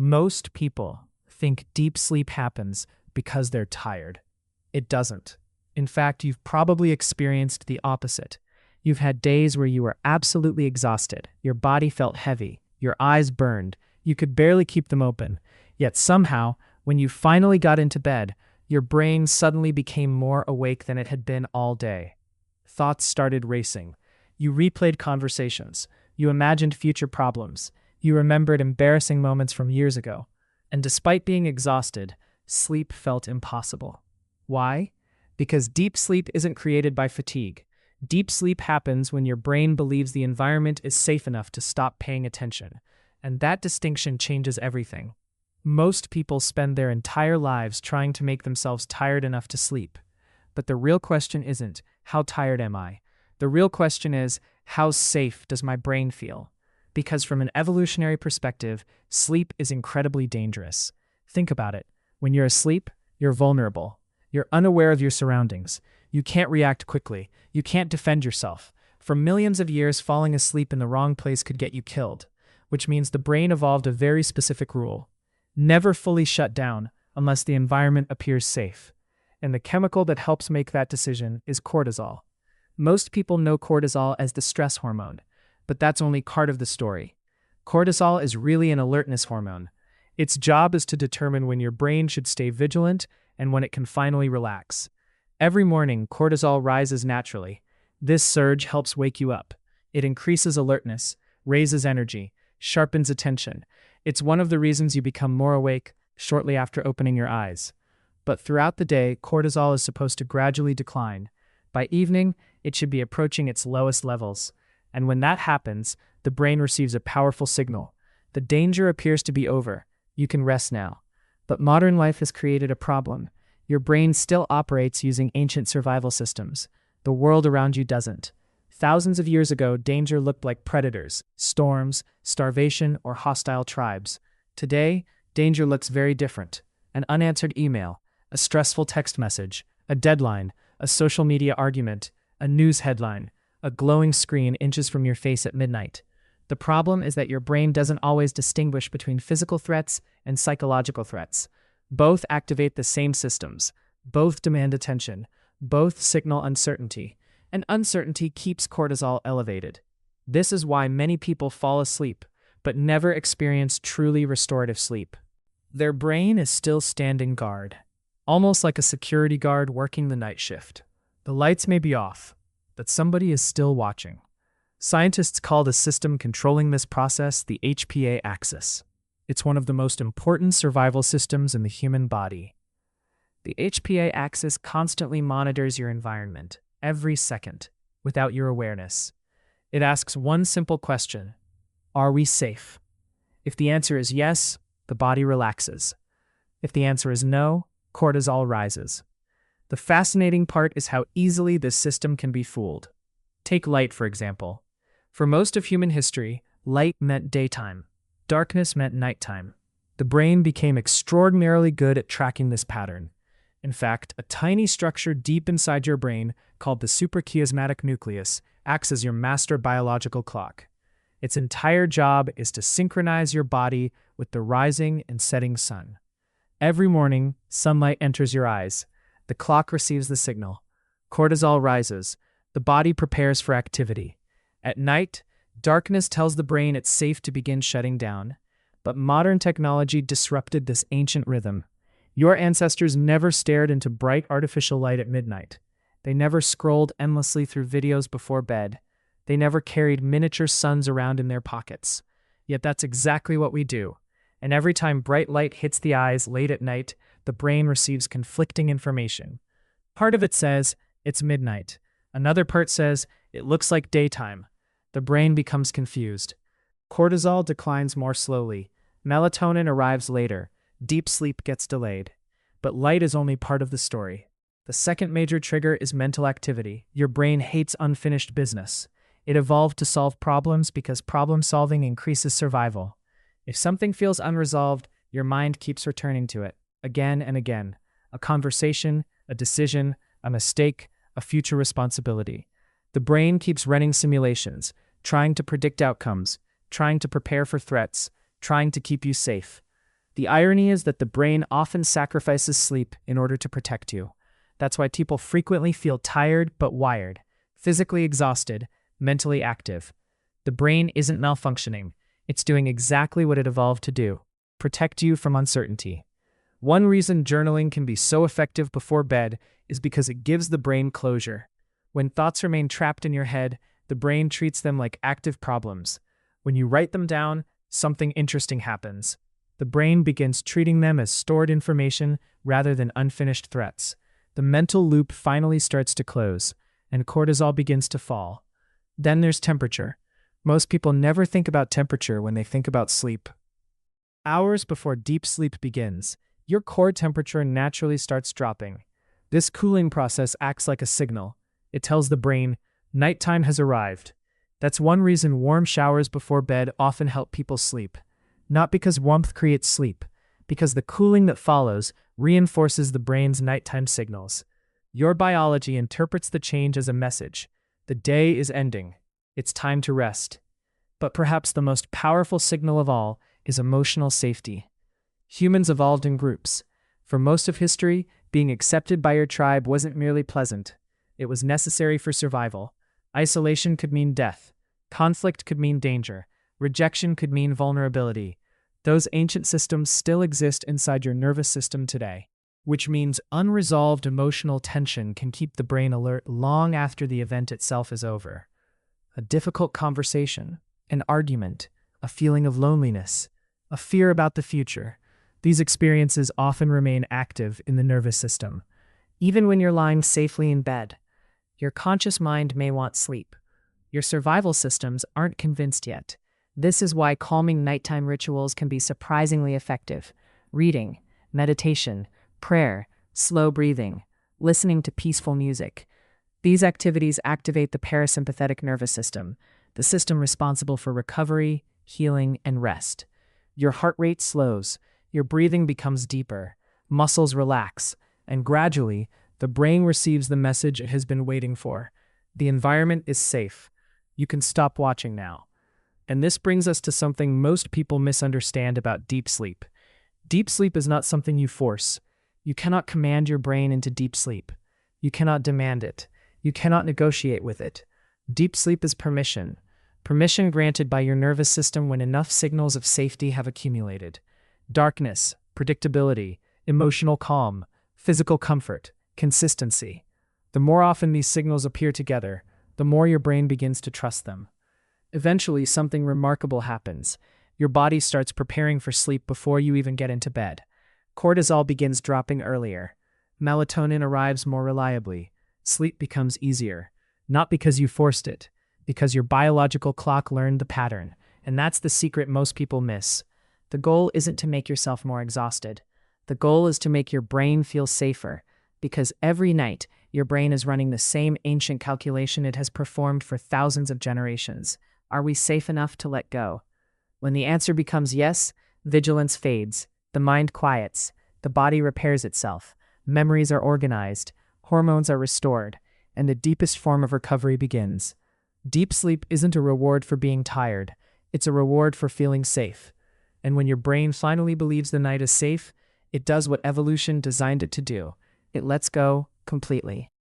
Most people think deep sleep happens because they're tired. It doesn't. In fact, you've probably experienced the opposite. You've had days where you were absolutely exhausted, your body felt heavy, your eyes burned, you could barely keep them open. Yet somehow, when you finally got into bed, your brain suddenly became more awake than it had been all day. Thoughts started racing. You replayed conversations. You imagined future problems. You remembered embarrassing moments from years ago. And despite being exhausted, sleep felt impossible. Why? Because deep sleep isn't created by fatigue. Deep sleep happens when your brain believes the environment is safe enough to stop paying attention. And that distinction changes everything. Most people spend their entire lives trying to make themselves tired enough to sleep. But the real question isn't, how tired am I? The real question is, how safe does my brain feel? Because from an evolutionary perspective, sleep is incredibly dangerous. Think about it. When you're asleep, you're vulnerable. You're unaware of your surroundings. You can't react quickly. You can't defend yourself. For millions of years, falling asleep in the wrong place could get you killed, which means the brain evolved a very specific rule. Never fully shut down unless the environment appears safe. And the chemical that helps make that decision is cortisol. Most people know cortisol as the stress hormone, but that's only part of the story. Cortisol is really an alertness hormone. Its job is to determine when your brain should stay vigilant and when it can finally relax. Every morning, cortisol rises naturally. This surge helps wake you up. It increases alertness, raises energy, sharpens attention. It's one of the reasons you become more awake shortly after opening your eyes. But throughout the day, cortisol is supposed to gradually decline. By evening, it should be approaching its lowest levels. And when that happens, the brain receives a powerful signal. The danger appears to be over. You can rest now. But modern life has created a problem. Your brain still operates using ancient survival systems. The world around you doesn't. Thousands of years ago, danger looked like predators, storms, starvation, or hostile tribes. Today, danger looks very different. An unanswered email, a stressful text message, a deadline, a social media argument, a news headline, a glowing screen inches from your face at midnight. The problem is that your brain doesn't always distinguish between physical threats and psychological threats. Both activate the same systems. Both demand attention. Both signal uncertainty. And uncertainty keeps cortisol elevated. This is why many people fall asleep, but never experience truly restorative sleep. Their brain is still standing guard, almost like a security guard working the night shift. The lights may be off, but somebody is still watching. Scientists call the system controlling this process the HPA axis. It's one of the most important survival systems in the human body. The HPA axis constantly monitors your environment, every second, without your awareness. It asks one simple question: are we safe? If the answer is yes, the body relaxes. If the answer is no, cortisol rises. The fascinating part is how easily this system can be fooled. Take light, for example. For most of human history, light meant daytime. Darkness meant nighttime. The brain became extraordinarily good at tracking this pattern. In fact, a tiny structure deep inside your brain, called the suprachiasmatic nucleus, acts as your master biological clock. Its entire job is to synchronize your body with the rising and setting sun. Every morning, sunlight enters your eyes. The clock receives the signal. Cortisol rises. The body prepares for activity. At night, darkness tells the brain it's safe to begin shutting down. But modern technology disrupted this ancient rhythm. Your ancestors never stared into bright artificial light at midnight. They never scrolled endlessly through videos before bed. They never carried miniature suns around in their pockets. Yet that's exactly what we do. And every time bright light hits the eyes late at night, the brain receives conflicting information. Part of it says, it's midnight. Another part says, it looks like daytime. The brain becomes confused. Cortisol declines more slowly. Melatonin arrives later. Deep sleep gets delayed. But light is only part of the story. The second major trigger is mental activity. Your brain hates unfinished business. It evolved to solve problems because problem solving increases survival. If something feels unresolved, your mind keeps returning to it, again and again. A conversation, a decision, a mistake, a future responsibility. The brain keeps running simulations, trying to predict outcomes, trying to prepare for threats, trying to keep you safe. The irony is that the brain often sacrifices sleep in order to protect you. That's why people frequently feel tired but wired, physically exhausted, mentally active. The brain isn't malfunctioning. It's doing exactly what it evolved to do: protect you from uncertainty. One reason journaling can be so effective before bed is because it gives the brain closure. When thoughts remain trapped in your head, the brain treats them like active problems. When you write them down, something interesting happens. The brain begins treating them as stored information rather than unfinished threats. The mental loop finally starts to close, and cortisol begins to fall. Then there's temperature. Most people never think about temperature when they think about sleep. Hours before deep sleep begins, your core temperature naturally starts dropping. This cooling process acts like a signal. It tells the brain, nighttime has arrived. That's one reason warm showers before bed often help people sleep. Not because warmth creates sleep, because the cooling that follows reinforces the brain's nighttime signals. Your biology interprets the change as a message. The day is ending. It's time to rest. But perhaps the most powerful signal of all is emotional safety. Humans evolved in groups. For most of history, being accepted by your tribe wasn't merely pleasant. It was necessary for survival. Isolation could mean death. Conflict could mean danger. Rejection could mean vulnerability. Those ancient systems still exist inside your nervous system today, which means unresolved emotional tension can keep the brain alert long after the event itself is over. A difficult conversation, an argument, a feeling of loneliness, a fear about the future. These experiences often remain active in the nervous system. Even when you're lying safely in bed, your conscious mind may want sleep. Your survival systems aren't convinced yet. This is why calming nighttime rituals can be surprisingly effective. Reading, meditation, prayer, slow breathing, listening to peaceful music. These activities activate the parasympathetic nervous system, the system responsible for recovery, healing, and rest. Your heart rate slows, your breathing becomes deeper, muscles relax, and gradually, the brain receives the message it has been waiting for. The environment is safe. You can stop watching now. And this brings us to something most people misunderstand about deep sleep. Deep sleep is not something you force. You cannot command your brain into deep sleep. You cannot demand it. You cannot negotiate with it. Deep sleep is permission. Permission granted by your nervous system when enough signals of safety have accumulated. Darkness, predictability, emotional calm, physical comfort, consistency. The more often these signals appear together, the more your brain begins to trust them. Eventually, something remarkable happens. Your body starts preparing for sleep before you even get into bed. Cortisol begins dropping earlier. Melatonin arrives more reliably. Sleep becomes easier. Not because you forced it, because your biological clock learned the pattern. And that's the secret most people miss. The goal isn't to make yourself more exhausted. The goal is to make your brain feel safer, because every night, your brain is running the same ancient calculation it has performed for thousands of generations. Are we safe enough to let go? When the answer becomes yes, vigilance fades, the mind quiets, the body repairs itself, memories are organized, hormones are restored, and the deepest form of recovery begins. Deep sleep isn't a reward for being tired, it's a reward for feeling safe. And when your brain finally believes the night is safe, it does what evolution designed it to do. It lets go completely.